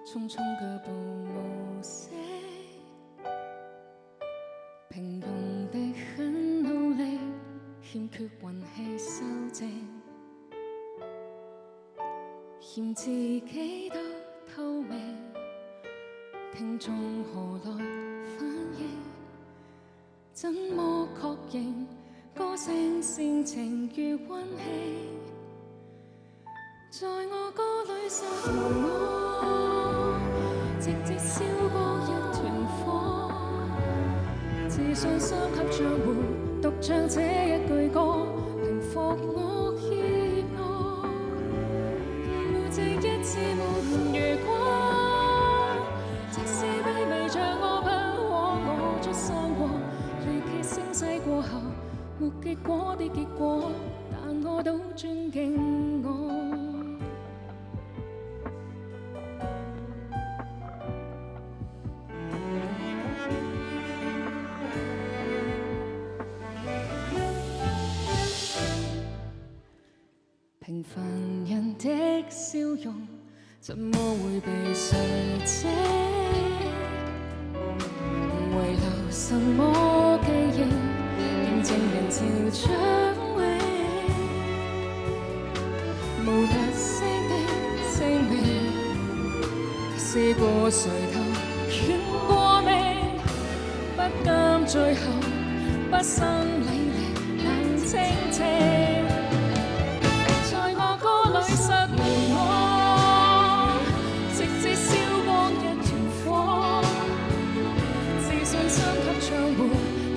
匆匆腳步無聲，平庸的很努力，欠缺運氣修正，嫌自己都透明，聽眾何來反應？怎麼確認歌聲煽情如溫馨？在我歌裏實我，直接燒過一團火，自信三級賬戶，獨唱這一句歌，平復我怯懦。沒這一次沒如果，即使卑微像我不枉我出生過，離奇聲勢過後，沒結果的結果，但我都尊敬我。平凡人的笑容，怎麼會被誰遮？遺留什麼記憶，見證人潮漲永。無特色的姓名，試過垂頭勸過命，不甘最後不生理力能清清。實我直至燒光一團火，自信三級賬戶，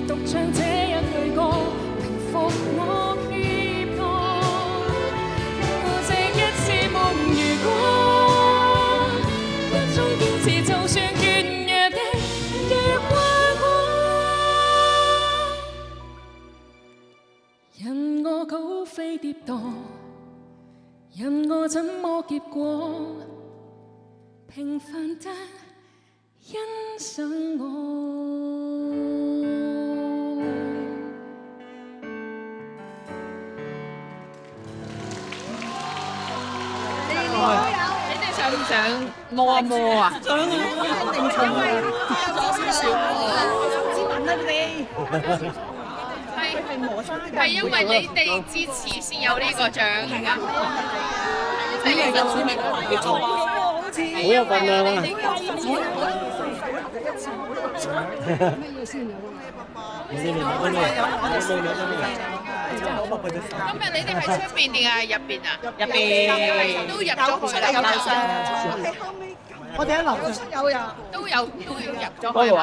獨唱這一句歌，平復我怯懦。我這一次沒如果，一種堅持就算軟弱的若壞過，任我高飛跌宕，任我怎麼結果，平凡但欣賞我。你哋想唔想摸一摸啊？想啊！一定想啊！有少少知問啦你。係因為你哋支持先有呢個獎㗎。你哋嘅知名度好有份量啊！今日你哋喺出邊定係入邊啊？入邊都入咗去啦，有樓上。我哋喺樓上都有入咗去玩。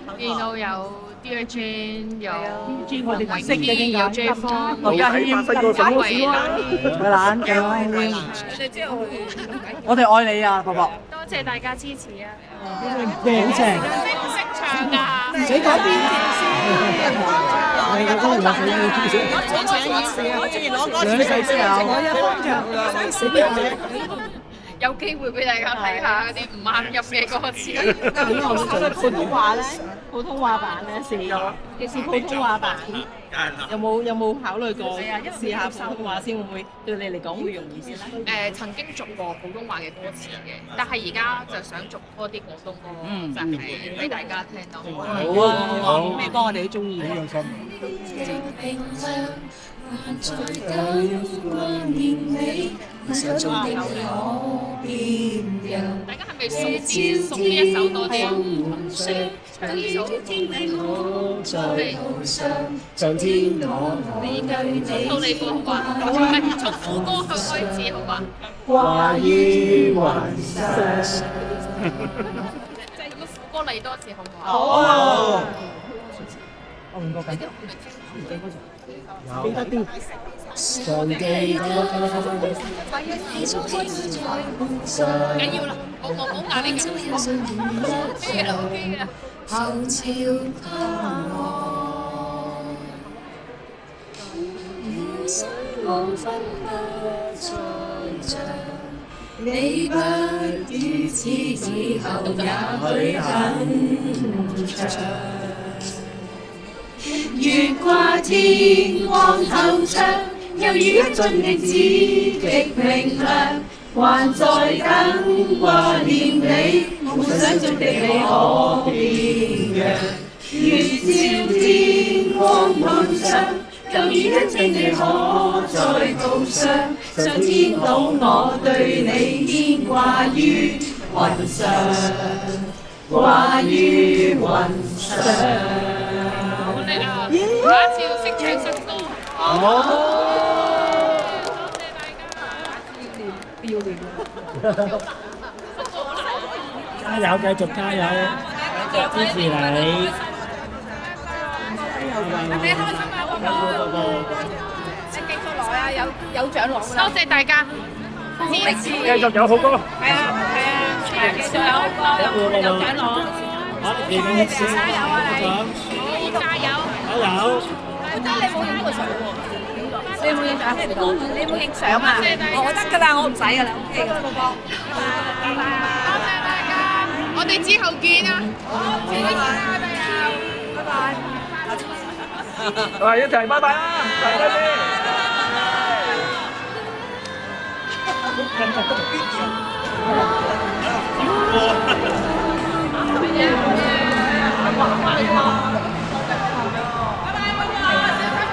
我見到有 Dear Jane， 有我哋識嘅有 J4， 有嘉偉啦，我哋愛你啊，伯伯！多謝大家支持啊！好正，識唔識唱㗎？唔使講邊條先。我之前攞歌詞先有，有機會俾大家睇下嗰啲唔啱音嘅歌詞。普通話咧，普通話版咧試咗，你試普通話版，有冇考慮過試下普通話先，會唔會對你嚟講會容易啲咧？曾經讀過普通話嘅歌詞嘅，但係而家就想讀多啲廣東歌，就係俾大家聽到。好啊，咩歌我哋都中意。還在等掛念你，手中的可變人。大家係咪送呢一首多啲啊？唱呢首。我在途上，像天我來對你到你個好嘛？唔係從副歌去開始好嘛？掛於雲上。即係咁副歌嚟多次好唔好？好啊！我唔覺緊。俾多啲。常記得緊要啦，冇壓力嘅。OK 啦，OK 啦。後潮盼望，生無分不再像，你不如此以後也許很長。月掛天光透窗，又如一樽極紫極明亮，還在等掛念你，夢想中的你可變樣。月照天光滿窗，舊雨一整你可再度上，上天懂我對你牽掛於雲上，掛於雲上。好叻啊！下一次要識唱新歌。加油，繼續加油，支持你。你開心啊，寶寶！你繼續來啊，有獎攞㗎啦！多謝大家，支持。繼續有好歌。係啊，繼續有好歌，有獎攞。好，你哋加油啊你！加油！加油！我覺得你冇影呢個相喎。你有冇影相？你有冇影相啊？我得㗎啦，我唔使㗎啦，OK 㗎，寶寶。拜拜。多謝大家，我哋之後見啊！好，遲啲見啦，拜拜。係一齊拜拜啦，大家先。好